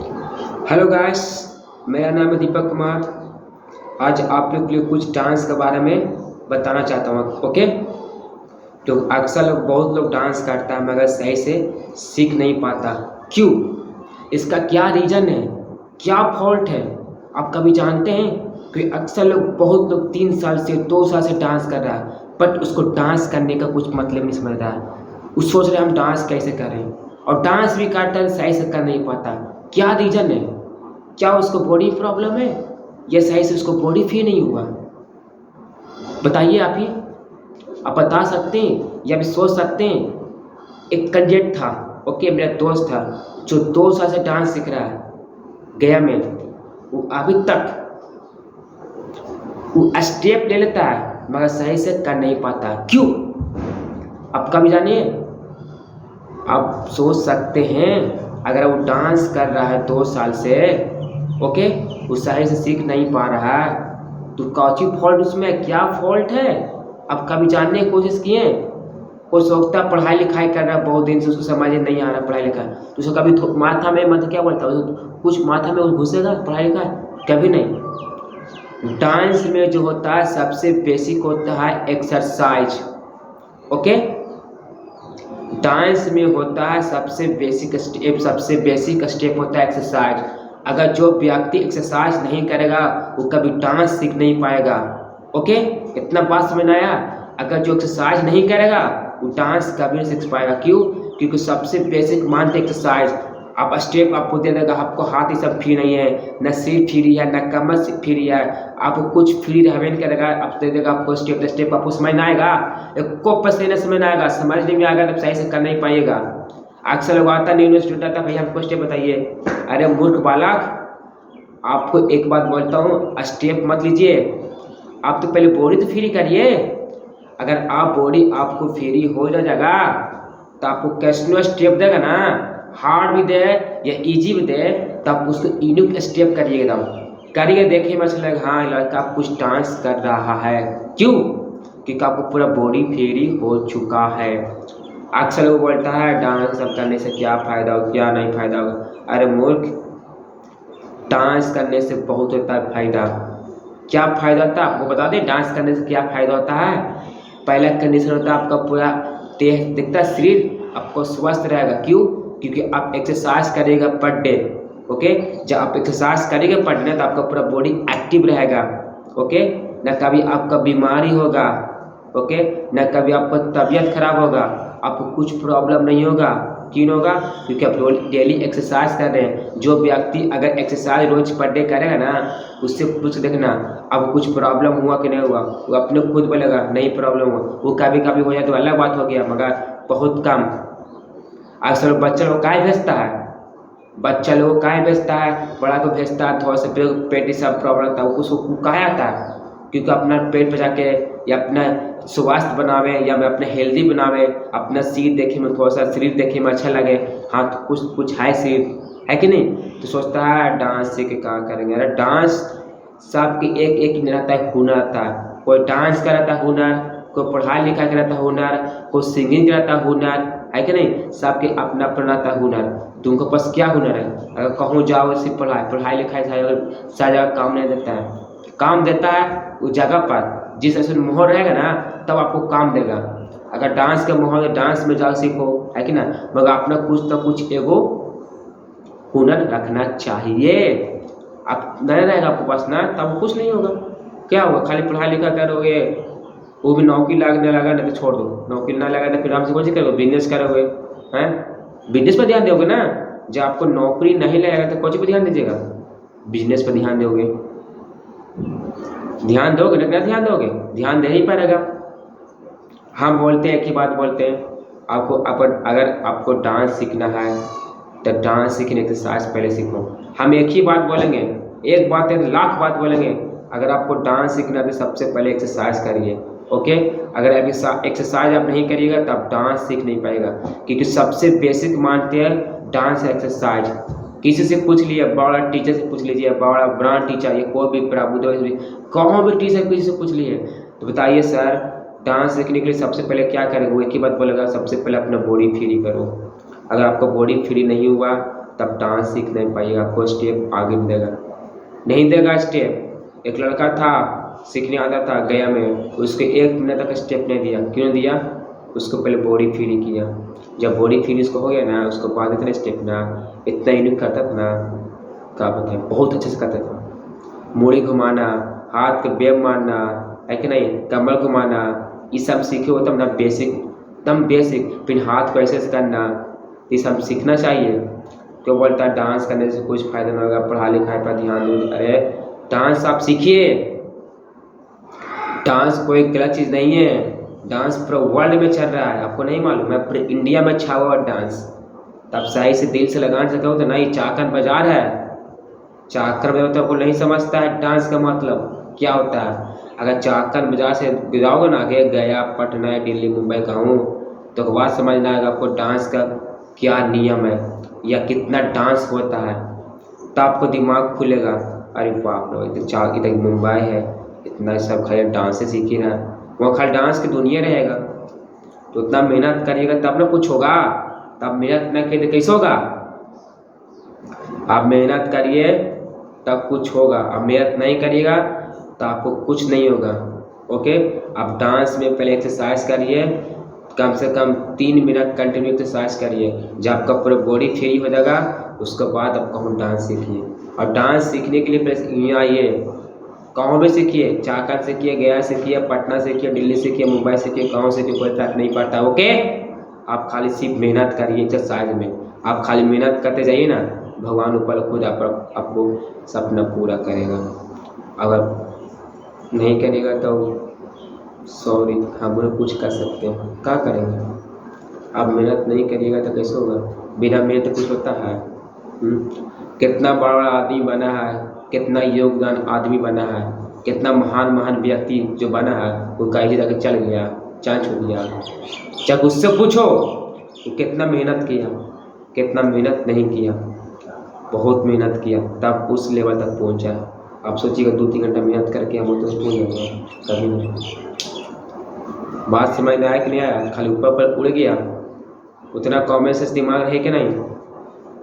Hello guys, मेरा नाम है दीपक कुमार। आज आप लोग के लिए कुछ डांस के बारे में बताना चाहता हूँ। ओके, तो अक्सर बहुत लोग डांस करता है मगर सही से सीख नहीं पाता। क्यों? इसका क्या रीज़न है, क्या फॉल्ट है, आप कभी जानते हैं? कि अक्सर लोग, बहुत लोग 3 साल से 2 साल से डांस कर रहा है बट उसको डांस करने का कुछ मतलब नहीं समझ रहा है। वो सोच रहे हम डांस कैसे करें, और डांस भी करता है सही से कर नहीं पाता। क्या रीज़न है? क्या उसको बॉडी प्रॉब्लम है या सही से उसको बॉडी फील नहीं हुआ? बताइए आप ही। आप बता सकते हैं या भी सोच सकते हैं? एक कैंडिडेट था, ओके, मेरा दोस्त था, जो 2 साल से डांस सीख रहा है गया में। वो अभी तक वो स्टेप ले लेता है मगर सही से कर नहीं पाता। क्यों? आप कभी जानिए। आप सोच सकते हैं, अगर वो डांस कर रहा है 2 साल से, ओके, वो सही से सीख नहीं पा रहा है, तो कौची फॉल्ट उसमें, क्या फॉल्ट है? आप कभी जानने की कोशिश किए? कोई सोचता है पढ़ाई लिखाई कर रहा है बहुत दिन से, उसको समझ नहीं आ रहा पढ़ाई लिखाई, तो उसको कभी माथा में, मतलब क्या बोलता है, कुछ माथा में घुसेगा पढ़ाई लिखाई? कभी नहीं। डांस में जो होता है सबसे बेसिक होता है एक्सरसाइज। ओके, डांस में होता है सबसे बेसिक स्टेप होता है एक्सरसाइज। अगर जो व्यक्ति एक्सरसाइज नहीं करेगा वो कभी डांस सीख नहीं पाएगा। ओके, इतना बात समझ में आया? अगर जो एक्सरसाइज नहीं करेगा वो डांस कभी नहीं सीख पाएगा। क्यों? क्योंकि सबसे बेसिक मानते एक्सरसाइज। आप स्टेप आपको दे देगा, आपको हाथ ही सब फ्री नहीं है, न सिर फ्री है, न कमर फ्री है, आपको कुछ फ्री रहने नहीं करेगा। आप दे देगा आपको स्टेप आपको समझ ना आएगा, को पसीने समझ ना आएगा, समझ नहीं आएगा, तब सही से कर नहीं पाइएगा। अक्सर लोग आता न्यू स्टूडेंट आता, भैया हमको स्टेप बताइए। अरे मूर्ख बालक, आपको एक बात बोलता हूँ, स्टेप मत लीजिए, आप तो पहले बॉडी तो फ्री करिए। अगर आप बॉडी आपको फ्री हो जाएगा तो आपको कैसनो स्टेप देगा ना, हार्ड भी दे या इजी भी दे, तब उसको यूनिक स्टेप करिएगा, करिए, देखिए मत लगेगा हाँ लड़का कुछ डांस कर रहा है। क्यों? क्योंकि आपको पूरा बॉडी फ्री हो चुका है। अक्सर लोग बोलता है डांस सब करने से क्या फ़ायदा हो, क्या नहीं फ़ायदा होगा। अरे मूर्ख, डांस करने से बहुत होता है फ़ायदा। क्या फ़ायदा होता है आपको बता दें? डांस करने से क्या फ़ायदा होता है? पहला कंडीशन होता है आपका पूरा देह दिखता, शरीर आपको स्वस्थ रहेगा। क्यों? क्योंकि आप एक्सरसाइज करेगा पर डे। ओके, जब आप एक्सरसाइज करेंगे पर डे तो आपका पूरा बॉडी एक्टिव रहेगा। ओके, न कभी आपका बीमारी होगा, ओके, न कभी आपका तबीयत खराब होगा, आपको कुछ प्रॉब्लम नहीं होगा। क्यों होगा? क्योंकि आप डेली एक्सरसाइज कर रहे हैं। जो व्यक्ति अगर एक्सरसाइज रोज पर डे करेगा ना, उससे पूछ देखना अब कुछ प्रॉब्लम हुआ कि नहीं हुआ, वो अपने खुद बोलेगा नहीं प्रॉब्लम हुआ। वो कभी कभी हो जाए तो अलग बात हो गया, मगर बहुत कम। अक्सर बच्चा लोग काहे भेजता है, बच्चा लोग काहे भेजता है, बड़ा को भेजता है थोड़ा सा पेट ही सब प्रॉब्लम होता है, उसको काहे आता है? क्योंकि अपना पेट पे जाके या अपना स्वास्थ्य बनावे या मैं अपने हेल्दी बनावे, अपना शरीर देखे में, थोड़ा सा शरीर देखे में अच्छा लगे, हाँ तो कुछ है शरीर, है कि नहीं? तो सोचता है डांस सीख के क्या करेंगे। अरे डांस सबके एक एक रहता है, हुनर आता है। कोई डांस का रहता है हुनर, कोई पढ़ाई लिखाई का रहता है हुनर, कोई सिंगिंग का रहता है हुनर, है कि नहीं? सबके अपना अपना रहता है हुनर। तुमको पास क्या हुनर है? अगर कहूँ जाओ सिर्फ पढ़ाई लिखाई सारी जगह काम नहीं देता है। काम देता है उस जगह पर जिस ऐसे माहौल रहेगा ना, तब आपको काम देगा। अगर डांस का माहौल है, डांस में जाओ सीखो, है कि ना, मगर अपना कुछ तो कुछ एगो हुनर रखना चाहिए। आप नहीं रहेगा आपके पास ना, तब कुछ नहीं होगा। क्या होगा? खाली पढ़ाई लिखाई करोगे, वो भी नौकरी लगने लगा नहीं तो छोड़ दो, नौकरी ना लगा तो फिर हमसे कुछ करोगे, बिजनेस करोगे, हैं? बिजनेस पर ध्यान दोगे ना। जब आपको नौकरी नहीं लगेगा तो कौन पे ध्यान दीजिएगा? बिजनेस पर ध्यान दोगे, ध्यान दोगे ना, ध्यान दोगे, ध्यान दे ही पाएगा। हम बोलते हैं एक ही बात बोलते हैं, आपको अगर आपको डांस सीखना है तो डांस सीखने एक्सरसाइज पहले सीखो। हम एक ही बात बोलेंगे, एक बात है लाख बात बोलेंगे। अगर आपको डांस सीखना है तो सबसे पहले एक्सरसाइज करिए। ओके, अगर अभी एक्सरसाइज आप नहीं करिएगा तो आप डांस सीख नहीं पाएगा। क्योंकि सबसे बेसिक मानते हैं डांस एक्सरसाइज। किसी से पूछ लिए, बड़ा टीचर से पूछ लीजिए, बड़ा ब्रांड टीचर, ये कोई भी प्रभुदेव, कौन भी टीचर किसी से पूछ लिए तो बताइए सर डांस सीखने के लिए सबसे पहले क्या करेंगे? वो एक ही बात बोलेगा, सबसे पहले अपना बॉडी फ्री करो। अगर आपका बॉडी फ्री नहीं हुआ तब डांस सीख नहीं पाइएगा, आपको स्टेप आगे नहीं देगा स्टेप। एक लड़का था सीखने आता था गया में, उसके 1 मिनट तक स्टेप नहीं दिया। क्यों नहीं दिया? उसको पहले बॉडी फ्री किया। जब बॉडी फ्री उसको हो गया ना, उसको बाद इतना स्टेप ना इतना यूनिक करता था ना, क्या बताएं, बहुत अच्छे से करता था। मूड़ी घुमाना, हाथ के वेब मारना है कि नहीं, कमर घुमाना, ये सब सीखे हो तब ना बेसिक, एकदम बेसिक। फिर हाथ को ऐसे करना, ये सब सीखना चाहिए। क्यों बोलता है डांस करने से कुछ फायदा नहीं होगा, पढ़ाई लिखाई पर ध्यान दो। अरे डांस आप सीखिए, डांस कोई गलत चीज़ नहीं है। डांस पूरा वर्ल्ड में चल रहा है, आपको नहीं मालूम है? पूरे इंडिया में छा हुआ डांस। तब सही से दिल से लगा सको तो नहीं, चाकन बाजार है, चाकर बाजार तो को नहीं समझता है डांस का मतलब क्या होता है। अगर चाकर बाजार से जाओगे ना आगे, गया, पटना, दिल्ली, मुंबई गाँव, तो बात समझना आएगा आपको डांस का क्या नियम है या कितना डांस होता है, तो आपको दिमाग खुलेगा। अरे बाप रे, इधर मुंबई है, इतना सब खाली डांस से सीख ही रहा है, वहाँ खाली डांस की दुनिया रहेगा। तो उतना मेहनत करिएगा तब ना कुछ होगा। तब मेहनत न करिए कैसे होगा? आप मेहनत करिए तब कुछ होगा, आप मेहनत नहीं करिएगा तो आपको कुछ नहीं होगा। ओके, आप डांस में पहले एक्सरसाइज करिए, कम से कम 3 मिनट कंटिन्यू एक्सरसाइज करिए। जब आपका पूरा बॉडी फ्री हो जाएगा, उसके बाद आप कहूँ डांस सीखिए। और डांस सीखने के लिए पहले यहाँ आइए, गाँव में सीखिए, चाकर सीखिए, गया सीखिए, पटना सीखिए, दिल्ली सीखिए, मुंबई सीखिए, गाँव सीखिए, कोई फर्क नहीं पड़ता। ओके, आप खाली सिर्फ मेहनत करिए एक्सरसाइज में। आप खाली मेहनत करते जाइए ना, भगवान ऊपर खुद आपको सपना पूरा करेगा। अगर नहीं करेगा तो सॉरी, हम लोग कुछ कर सकते हैं, क्या करेंगे? आप मेहनत नहीं करिएगा तो कैसे होगा? बिना मेहनत कुछ होता है? कितना बड़ा आदमी बना है, कितना योगदान आदमी बना है, कितना महान व्यक्ति जो बना है, वो कहीं जाकर चल गया, चाँद छूट गया। जब उससे पूछो तो कितना मेहनत किया, कितना मेहनत नहीं किया, बहुत मेहनत किया, तब उस लेवल तक पहुंचा। आप सोचिएगा 2-3 घंटा मेहनत करके हम तो पहुँच जाएंगे, कभी नहीं। बात समझ में आया कि नहीं आया? खाली ऊपर उड़ गया, उतना कॉमन सेंस दिमाग है कि नहीं?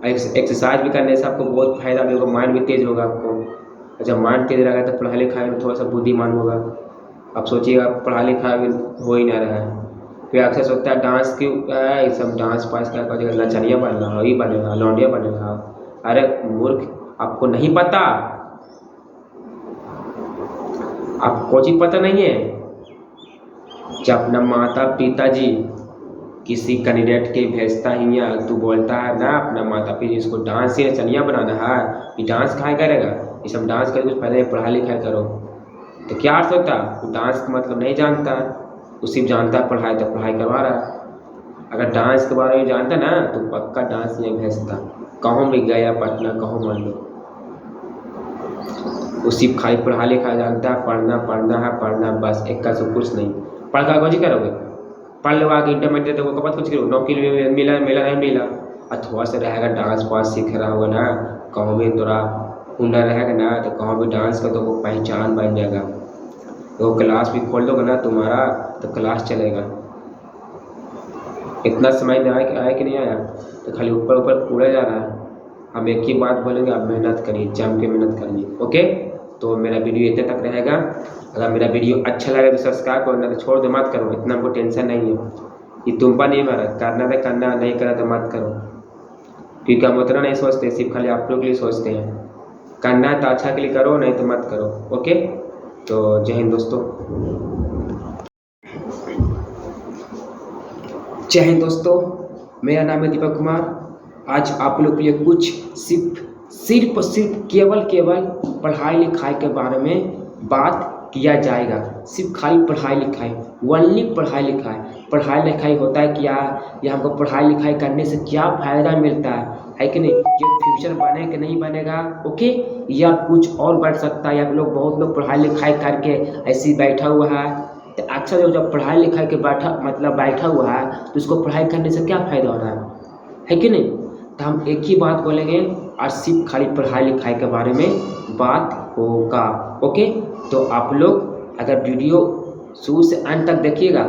एक्सरसाइज भी करने से आपको बहुत फायदा भी होगा, माइंड भी तेज होगा आपको। जब माइंड तेज रहेगा तो पढ़ाई लिखाई में थोड़ा सा बुद्धिमान होगा। आप सोचिएगा पढ़ाई लिखाई भी हो ही ना रहा है, फिर अक्सर सोचता है डांस क्यों है, सब डांस पास कर पाएगा, नचनिया बनेगा, वही बनेगा, लौंडिया बनेगा। अरे मूर्ख, आपको नहीं पता, आपको चीज पता नहीं है। जब अपना माता पिताजी किसी कैंडिडेट के भेजता ही या तू बोलता है ना अपना माता पिता इसको डांस से नचनिया बनाना है, ये डांस कहाँ करेगा, ये सब डांस कर कुछ पहले पढ़ाई लिखाई करो। तो क्या अर्थ होता है? वो डांस का मतलब नहीं जानता है, वो सिर्फ जानता है पढ़ाई, तो पढ़ाई करवा रहा है। अगर डांस के बारे में जानता ना तो पक्का डांस नहीं भेजता। कहूँ भी गया पटना, कहूँ मान लो, वो सिर्फ खाली पढ़ाई लिखाई जानता है, पढ़ना है पढ़ना, बस एक का सब कुछ नहीं। पढ़ का कुछ करोगे, पढ़ लो आगे इंटरमीडिएट तो वो कुछ करो, नौकरी मिला नहीं मिला, और थोड़ा सा रहेगा डांस वांस सीख रहा होगा ना, कहूँ भी थोड़ा हुनर रहेगा ना, तो कहूँ भी डांस का तो वो पहचान बन जाएगा। तो क्लास भी खोल दोगे ना तुम्हारा, तो क्लास चलेगा। इतना समझ में आया कि नहीं आया? तो खाली ऊपर उड़े जा रहा है। हम एक ही बात बोलेंगे, आप मेहनत करिए, जम के मेहनत करिए। ओके, तो मेरा वीडियो इतने तक रहेगा। अगर मेरा वीडियो अच्छा लगे तो सब्सक्राइब करो, ना तो छोड़ दो, मत करो, इतना हमको टेंशन नहीं है। ये तुम पर नहीं मारा, करना तो करना, नहीं करा तो मत करो, क्योंकि हम उतना नहीं सोचते, सिर्फ खाली आप लोग के लिए सोचते हैं। करना है तो अच्छा के लिए करो, नहीं तो मत करो। ओके, तो जय हिंद दोस्तों। जय हिंद दोस्तों, मेरा नाम है दीपक कुमार। आज आप लोग के लिए कुछ सिर्फ केवल पढ़ाई लिखाई के बारे में बात किया जाएगा। सिर्फ खाली पढ़ाई लिखाई, ओनली पढ़ाई लिखाई होता है क्या, या हमको पढ़ाई लिखाई करने से क्या फ़ायदा मिलता है कि नहीं, ये फ्यूचर बने कि नहीं बनेगा। ओके, या कुछ और बढ़ सकता है, या बहुत लोग पढ़ाई लिखाई करके ऐसे ही बैठा हुआ है। तो अक्सर जब पढ़ाई लिखाई के बैठा हुआ है तो उसको पढ़ाई करने से क्या फ़ायदा हो रहा है कि नहीं। तो हम एक ही बात बोलेंगे, और सिर्फ खाली पढ़ाई लिखाई के बारे में बात होगा। ओके, तो आप लोग अगर वीडियो शुरू से अंत तक देखिएगा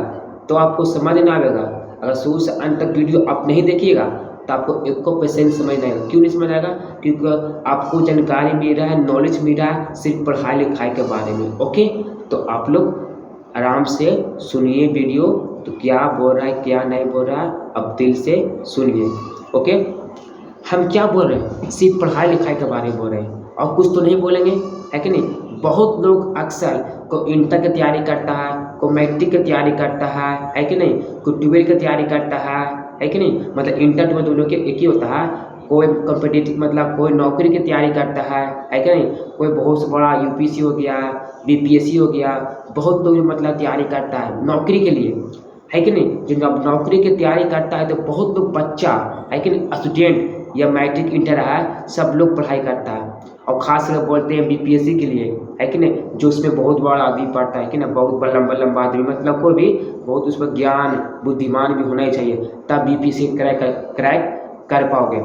तो आपको समझ में आएगा। अगर शुरू से अंत तक वीडियो आप नहीं देखिएगा तो आपको 1% समझ नहीं आएगा। क्यों नहीं समझ आएगा? क्योंकि आपको जानकारी मिल रहा है, नॉलेज मिल रहा है सिर्फ पढ़ाई लिखाई के बारे में। ओके, तो आप लोग आराम से सुनिए वीडियो, तो क्या बोल रहा है क्या नहीं बोल रहा है अब दिल से सुनिए। ओके, हम क्या बोल रहे हैं? सिर्फ पढ़ाई लिखाई के बारे में बोल रहे हैं और कुछ तो नहीं बोलेंगे, है कि नहीं? बहुत लोग अक्सर को इंटर की तैयारी करता है, को मैट्रिक की तैयारी करता है कि नहीं? को 12 की तैयारी करता है कि नहीं? मतलब इंटर 12 दोनों के एक ही होता है। कोई कॉम्पिटिटिव मतलब कोई नौकरी की तैयारी करता है कि नहीं? कोई बहुत बड़ा यूपीसी हो गया, बीपीएससी हो गया, बहुत लोग मतलब तैयारी करता है नौकरी के लिए, है कि नहीं? जब नौकरी की तैयारी करता है तो बहुत लोग बच्चा है कि नहीं, स्टूडेंट या मैट्रिक इंटर है, सब लोग पढ़ाई करता है। और खास कर बोलते हैं बीपीएससी के लिए, है कि नहीं? जो उसमें बहुत बड़ा आदमी पढ़ता है कि ना, बहुत लंबा आदमी, मतलब कोई भी बहुत उसमें ज्ञान बुद्धिमान भी होना ही चाहिए, तब बीपीएससी क्रैक कर पाओगे।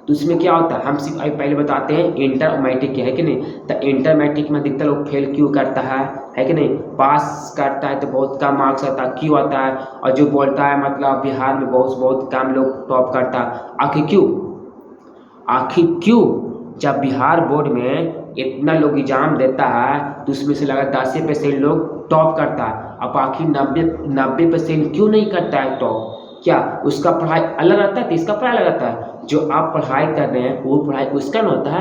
तो उसमें क्या होता है, हम सिर्फ पहले बताते हैं इंटर और मैट्रिक के, है कि नहीं? तो इंटर मैट्रिक में अधिकतर लोग फेल क्यों करता है कि नहीं? पास करता है तो बहुत कम मार्क्स आता है, क्यों आता है? और जो बोलता है मतलब बिहार में बहुत कम लोग टॉप करता है, आखिर क्यों? जब बिहार बोर्ड में इतना लोग एग्जाम देता है तो उसमें से लगा 10% लोग टॉप करता है, अब आखिर 90% क्यों नहीं करता है टॉप? क्या उसका पढ़ाई अलग रहता है तो इसका पढ़ाई अलग रहता है? जो आप पढ़ाई कर रहे हैं वो पढ़ाई उसका न होता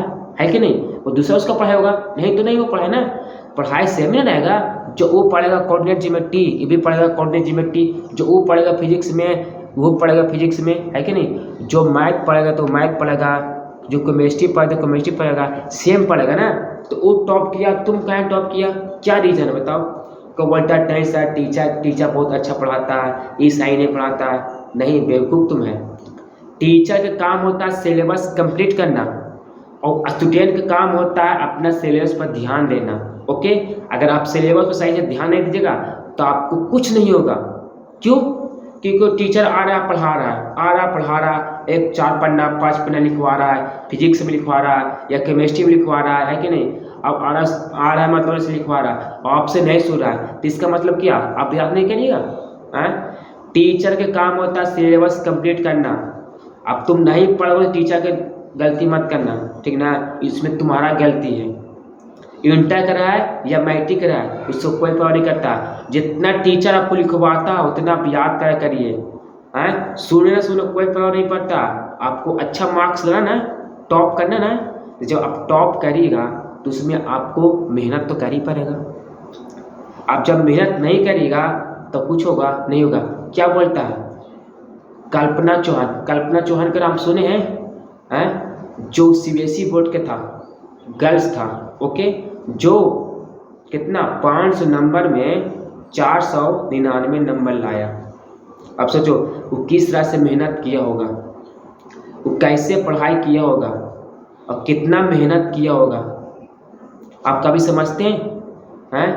है कि नहीं? वो दूसरा उसका पढ़ाई होगा, नहीं तो नहीं वो पढ़ाई ना, पढ़ाई सेम ही रहेगा। जो वो पढ़ेगा कोऑर्डिनेट ज्योमेट्री, ये भी पढ़ेगा कोऑर्डिनेट ज्योमेट्री, जो वो पढ़ेगा फिजिक्स में वो पढ़ेगा फिजिक्स में, है कि नहीं? जो मैथ पढ़ेगा तो मैथ पढ़ेगा, जो केमिस्ट्री पढ़ेगा केमिस्ट्री पढ़ेगा, सेम पढ़ेगा ना। तो वो टॉप किया, तुम कहाँ टॉप किया? क्या रीज़न है बताओ? को बोलता है नहीं सर टीचर बहुत अच्छा पढ़ाता है, ये सही नहीं पढ़ाता है। नहीं, बेवकूफ़ तुम है। टीचर का काम होता है सिलेबस कंप्लीट करना और स्टूडेंट का काम होता है अपना सिलेबस पर ध्यान देना। ओके, अगर आप सिलेबस पर सही से ध्यान नहीं दीजिएगा तो आपको कुछ नहीं होगा। क्यों? क्योंकि टीचर आ रहा पढ़ा रहा है, एक 4 पन्ना 5 पन्ना लिखवा रहा है, फिजिक्स में लिखवा रहा है या केमिस्ट्री में लिखवा रहा है कि नहीं? अब आ रहा है मतलब से लिखवा रहा है, आपसे नहीं सुन रहा है, तो इसका मतलब क्या? आप याद नहीं करिएगा। टीचर के काम होता है सिलेबस कंप्लीट करना। अब तुम नहीं पढ़ोगे, टीचर के गलती मत करना, ठीक ना? इसमें तुम्हारा गलती है। इंटर कर रहा है या मैट्रिक कर रहा है, उसको कोई परवाह नहीं करता। जितना टीचर आपको लिखवाता है उतना आप याद करिए। सुने ना सुने कोई परवाह नहीं पड़ता। आपको अच्छा मार्क्स लाना ना, टॉप करना ना, तो जब आप टॉप करिएगा तो उसमें आपको मेहनत तो कर ही पड़ेगा। आप जब मेहनत नहीं करिएगा तो कुछ होगा नहीं होगा। क्या बोलता है कल्पना चौहान का नाम सुने हैं? जो सीबीएसई बोर्ड के था, गर्ल्स था, ओके, जो कितना 500 नंबर में 499 नंबर लाया। अब सोचो वो किस तरह से मेहनत किया होगा, वो कैसे पढ़ाई किया होगा और कितना मेहनत किया होगा। आप कभी समझते हैं?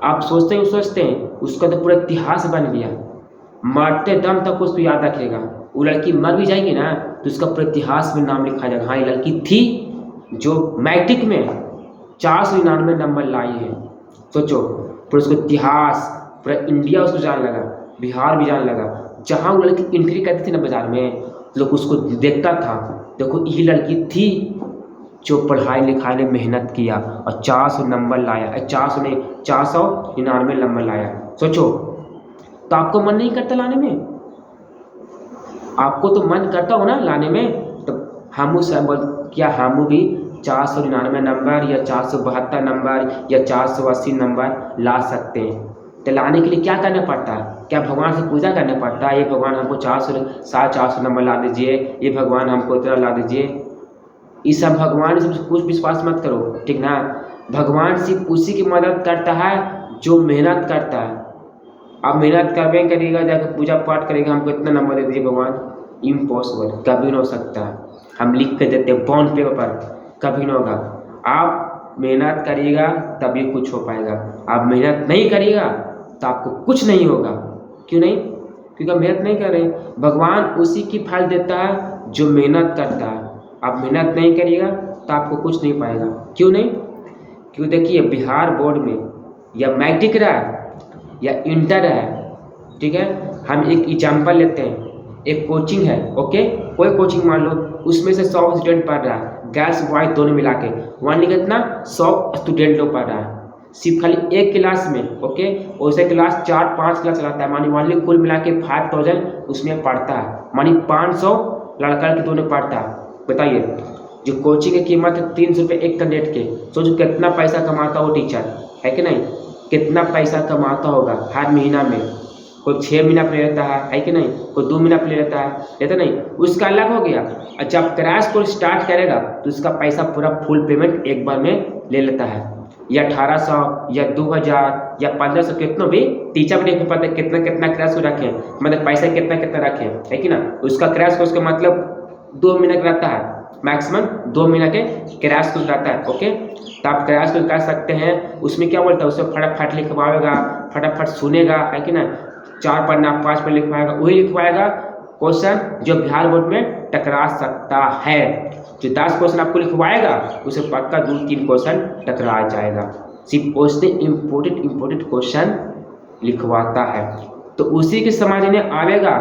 आप सोचते हैं उसका तो पूरा इतिहास बन गया, मरते दम तक उसको याद रखेगा। वो लड़की मर भी जाएगी ना तो उसका पूरे इतिहास में नाम लिखा जाएगा, हाँ ये लड़की थी जो मैट्रिक में 499 नंबर लाई है। सोचो पूरा उसको इतिहास, पूरा इंडिया उसको जान लगा, बिहार भी जान लगा। जहाँ वो लड़की एंट्री करती थी ना बाजार में, लोग उसको देखता था, देखो ये लड़की थी जो पढ़ाई लिखाई में मेहनत किया और 400 नंबर लाया, 499 नंबर लाया। सोचो, तो आपको मन नहीं करता लाने में? आपको तो मन करता हो ना लाने में। तो हम भी 499 नंबर या 472 नंबर या 480 नंबर ला सकते हैं। तो लाने के लिए क्या करना पड़ता है? क्या भगवान से पूजा करना पड़ता है? ये भगवान हमको 400 नंबर ला दीजिए, ये भगवान हमको इतना ला दीजिए। ये सब भगवान से कुछ विश्वास मत करो, ठीक ना? भगवान सिर्फ उसी की मदद करता है जो मेहनत करता है। आप मेहनत करबे करिएगा, जाकर पूजा पाठ करेगा, हमको इतना नंबर दे दीजिए भगवान, इम्पॉसिबल, कभी नहीं हो सकता। हम लिख के देते हैं बॉन्ड पेपर पर, कभी नहीं होगा। आप मेहनत करिएगा तभी कुछ हो पाएगा। आप मेहनत नहीं करिएगा तो आपको कुछ नहीं होगा। क्यों नहीं? क्योंकि मेहनत नहीं कर रहे। भगवान उसी की फल देता है जो मेहनत करता है। आप मेहनत नहीं करिएगा तो आपको कुछ नहीं पाएगा। क्यों नहीं? क्यों? देखिए बिहार बोर्ड में या मैट्रिक रहा या इंटर है, ठीक है, हम एक एग्जाम्पल लेते हैं। एक कोचिंग है, ओके, कोई कोचिंग मान लो, उसमें से 100 स्टूडेंट पढ़ रहा है, गर्ल्स बॉयज दोनों मिला के, वन कितना 100 स्टूडेंट लोग पढ़ रहा है सिर्फ खाली एक क्लास में, ओके। वैसे क्लास 4-5 क्लास चलाता है, मानी वन कुल मिला के 5000 उसमें पढ़ता है, मानी 500 लड़का के दोनों पढ़ता है। बताइए, जो कोचिंग की कीमत है 300 रुपये एक कैंडिडेट के, सोचो कितना पैसा कमाता हो टीचर, है कि नहीं, कितना पैसा कमाता होगा हर महीना में। कोई 6 महीना पे लेता है कि नहीं, कोई 2 महीना पे लेता है, लेता नहीं, उसका अलग हो गया। और जब क्रैश कोर्स स्टार्ट करेगा तो उसका पैसा पूरा फुल पेमेंट एक बार में ले लेता है, या 1800 या 2000 या 1500, कितना भी टीचर भी नहीं पता कितना कितना क्रैश को रखें, मतलब पैसा कितना कितना रखें, है कि ना। उसका क्रैश कोर्स का मतलब 2 महीने का रहता है, मैक्सिमम 2 महीने के क्रैश कोर्स रहता है, ओके। तो आप क्रैश कोर्स कर सकते हैं। उसमें क्या बोलता है, उससे फटाफट लिखवाएगा, फटाफट सुनेगा, है कि ना, 4 पन्ना 5 पन्ना लिखवाएगा, वही लिखवाएगा क्वेश्चन जो बिहार बोर्ड में टकरा सकता है। जो 10 क्वेश्चन आपको लिखवाएगा उसे पक्का 2-3 क्वेश्चन टकरा जाएगा, सिर्फ उसने इम्पोर्टेंट क्वेश्चन लिखवाता है। तो उसी के समझ में आएगा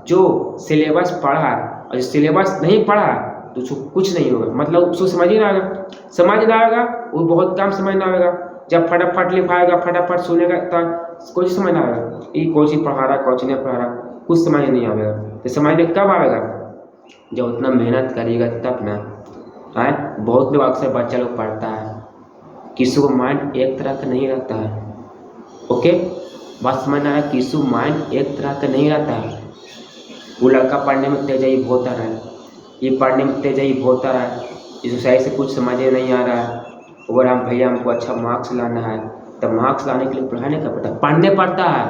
जो सिलेबस पढ़ा है, और जो सिलेबस नहीं पढ़ा तो उसको कुछ नहीं होगा, मतलब उसको समझ ही ना आएगा, समझ ना आएगा, वो बहुत कम समझ ना आएगा। जब फटाफट लिखाएगा, फटाफट सुनेगा, तब कुछ समझ ना आएगा, ये कोचिंग पढ़ा रहा, कोचिंग नहीं पढ़ा रहा, कुछ समझ नहीं आएगा। तो समझ में कब आएगा, जब उतना मेहनत करेगा तब ना। है, बहुत लोग अक्सर बच्चा लोग पढ़ता है, किसी को माइंड एक तरह का नहीं रहता है, ओके, बात समझ आ रहा है, किसी को माइंड एक तरह का नहीं रहता है। वो लड़का पढ़ने में तेजाई बहुत आ रहा है, ये पढ़ने में तेजाई बहुत आ रहा है, इसको सही से कुछ समझ में नहीं आ रहा है, और हम भैया हमको अच्छा मार्क्स लाना है, तो मार्क्स लाने के लिए पढ़ाने का पड़ता है, पढ़ने पड़ता है,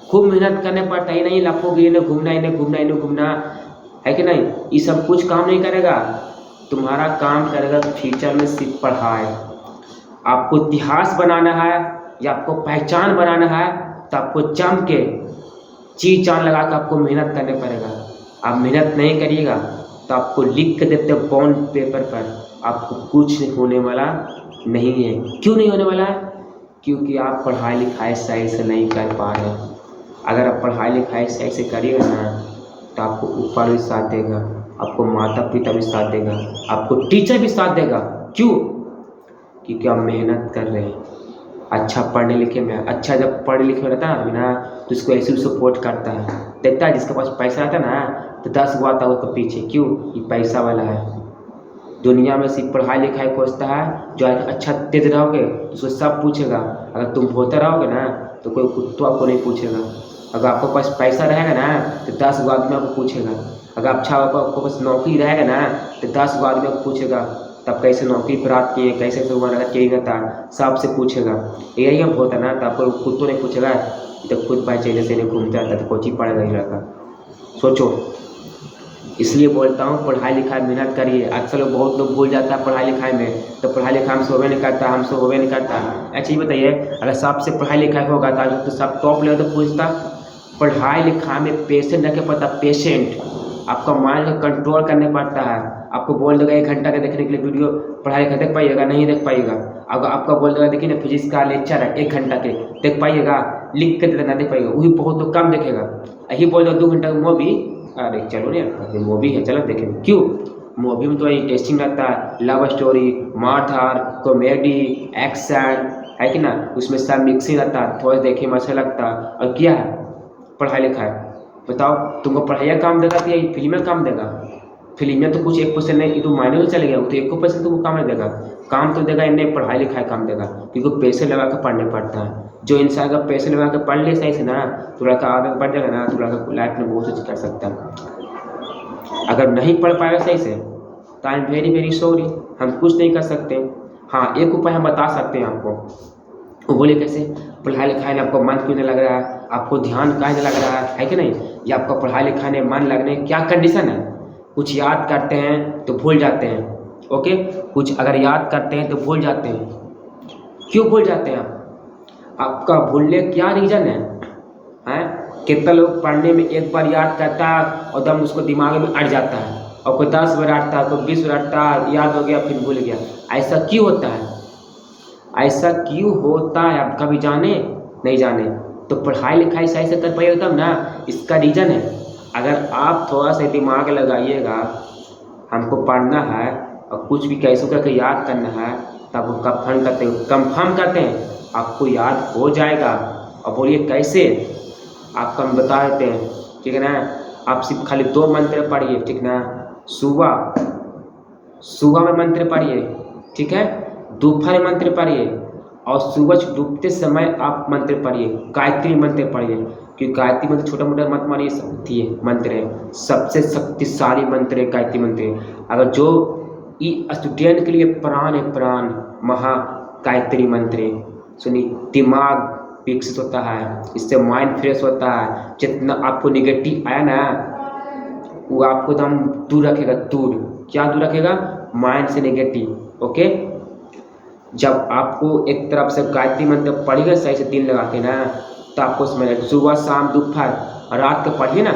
खूब मेहनत करने पड़ता है। नहीं लाखों की इन्हें घूमना, इन्हें घूमना, इन्हें घूमना, है कि नहीं, ये सब कुछ काम नहीं करेगा। तुम्हारा काम करेगा फ्यूचर में सिर्फ पढ़ाई। आपको इतिहास बनाना है या आपको पहचान बनाना है, तो आपको जम के चीज जान लगा कर आपको मेहनत करने पड़ेगा। आप मेहनत नहीं करिएगा तो आपको लिख के देते बॉन्ड पेपर पर, आपको कुछ होने वाला नहीं है। क्यों नहीं होने वाला है, क्योंकि आप पढ़ाई लिखाई सही से नहीं कर पा रहे। अगर आप पढ़ाई लिखाई सही से करिएगा ना, तो आपको ऊपर भी साथ देगा, आपको माता पिता भी साथ देगा, आपको टीचर भी साथ देगा। क्यों, क्योंकि आप मेहनत कर रहे हैं। अच्छा पढ़ने लिखे में, अच्छा जब पढ़े लिखे रहता है ना, तो उसको ऐसे सपोर्ट करता है, देखता है जिसके पास पैसा रहता है ना, तो 10 गो आता है उसके पीछे, क्यों, ये पैसा वाला है। दुनिया में सिर्फ पढ़ाई लिखाई खोजता है, जो अच्छा तेज रहोगे तो उसको सब पूछेगा, अगर तुम भोते रहोगे ना तो कोई कुत्ता आपको नहीं पूछेगा। अगर आपके पास पैसा रहेगा ना तो 10 गो आदमी आपको पूछेगा। अगर अच्छा आपको पास नौकरी रहेगा ना तो 10 गो आदमी आपको पूछेगा, तब कैसे नौकरी प्राप्त किए, कैसे क्या रहता, सबसे पूछेगा। यही अब होता ना, तो आपको खुद तो नहीं पूछेगा, तो खुद भाई चाहिए जैसे नहीं घूमता रहता तो कोचिंग पढ़ेगा ही रहता। सोचो, इसलिए बोलता हूँ पढ़ाई लिखाई मेहनत करिए। अक्सर लोग बहुत लोग भूल जाता है पढ़ाई लिखाई में, तो पढ़ाई लिखाई हमसे होवे नहीं करता, हमसे होवे नहीं करता। अच्छा ये बताइए, अगर सबसे पढ़ाई लिखाई होगा तो सब टॉप लेवल तो पूछता। पढ़ाई लिखाई में पेशेंट रखे पड़ता, पेशेंट, आपका माइंड को कंट्रोल करने पड़ता है। आपको बोल देगा 1 घंटा के देखने के लिए वीडियो, पढ़ाई लिखाई देख पाइएगा, नहीं देख पाइएगा। अगर आपका बोल देगा देखिए ना फिजिक्स का लेक्चर है 1 घंटा के, देख पाइएगा, लिख के देना देख पाइएगा, वही बहुत लोग कम देखेगा। यही बोल दो 2 घंटा का मूवी, अरे चलो नहीं मूवी है चलो देखें। क्यों, मूवी में तो इंटरेस्टिंग रहता है, लव स्टोरी, मारधार, कॉमेडी, एक्शन, है कि ना, उसमें सब मिक्सिंग रहता है, थोड़ा देखे में अच्छा लगता है। और क्या है पढ़ाई लिखाई, बताओ तुमको पढ़ाई काम देगा कि ये फिल्में काम देगा? फिल्में तो कुछ 1% नहीं, तो मायने में चले गया, वो तो 1% तुमको काम नहीं देगा। काम तो देगा इन्हें पढ़ाई लिखाई काम देगा, क्योंकि पैसे लगा कर पढ़ने पड़ता है। जो इंसान का पैसे लगा कर पढ़ ले सही से ना, तो लड़का आदत बढ़ जाएगा ना, तो लड़का लाइफ में बहुत कुछ कर सकता है। अगर नहीं पढ़ पाएगा सही से तो आई एम वेरी सॉरी, हम कुछ नहीं कर सकते। हाँ, एक उपाय हम बता सकते हैं आपको, वो बोले कैसे, पढ़ाई लिखाई में आपको मन क्यों नहीं लग रहा है, आपको ध्यान कहाँ नहीं लग रहा है कि नहीं, या आपका पढ़ाई लिखाई में मन लगने क्या कंडीशन है। कुछ याद करते हैं तो भूल जाते हैं, ओके, कुछ अगर याद करते हैं तो भूल जाते हैं। क्यों भूल जाते हैं आप, आपका भूलने क्या रीज़न है? कितना लोग पढ़ने में एक बार याद करता है और दम उसको दिमाग में अट जाता है, और कोई 10 बार अटता है, कोई 20 बार अटता है, याद हो गया फिर भूल गया। ऐसा क्यों होता है, ऐसा क्यों होता है, आप कभी जाने नहीं जाने? तो पढ़ाई लिखाई सही से कर पाइएगा तब ना, इसका रीज़न है। अगर आप थोड़ा सा दिमाग लगाइएगा, हमको पढ़ना है और कुछ भी कैसे करके याद करना है, तब कंफर्म करते हैं आपको याद हो जाएगा। और बोलिए कैसे, आपको हम बता देते हैं, ठीक है ना। आप सिर्फ खाली 2 मंत्र पढ़िए, ठीक ना। सुबह में मंत्र पढ़िए, ठीक है। दोपहर में मंत्र पढ़िए और सूरज डूबते समय आप मंत्र पढ़िए, गायत्री मंत्र पढ़िए। क्योंकि गायत्री मंत्र छोटा मोटा मत मानिए, शक्ति है मंत्र है, सबसे शक्तिशाली मंत्र है गायत्री मंत्र। अगर जो स्टूडेंट के लिए प्राण है, प्राण महा गायत्री मंत्र सुनिए। दिमाग विकसित होता है, इससे माइंड फ्रेश होता है। जितना आपको निगेटिव आया ना, वो आपको एकदम दूर रखेगा, दूर। क्या दूर रखेगा? माइंड से नेगेटिव। ओके, जब आपको एक तरफ से गायत्री मंत्र पढ़िएगा सही से दिन लगा के ना, तो आपको समझ आएगा। सुबह शाम दोपहर रात के पढ़िए ना,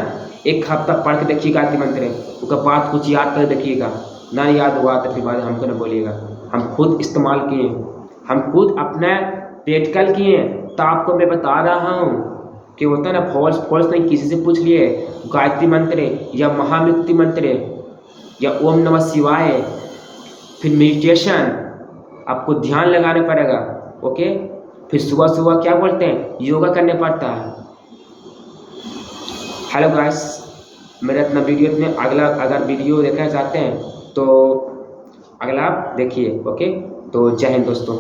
1 हफ्ता पढ़ के देखिए गायत्री मंत्र, उसके बाद कुछ याद कर देखिएगा। ना याद हुआ तो फिर बाद हमको ना बोलिएगा। हम खुद इस्तेमाल किए, हम खुद अपना प्रैक्टिकल किए, तो आपको मैं बता रहा हूँ कि होता है ना, फॉल्स नहीं, किसी से पूछ लिए गायत्री मंत्र या महामृत्यु मंत्र या ओम नमः शिवाय, फिर मेडिटेशन आपको ध्यान लगाना पड़ेगा। ओके, फिर सुबह सुबह क्या बोलते हैं, योगा करने पड़ता है। हेलो गाइस, मेरा अपना वीडियो में अगला अगर वीडियो देखना चाहते हैं तो अगला आप देखिए। ओके, तो जय हिंद दोस्तों।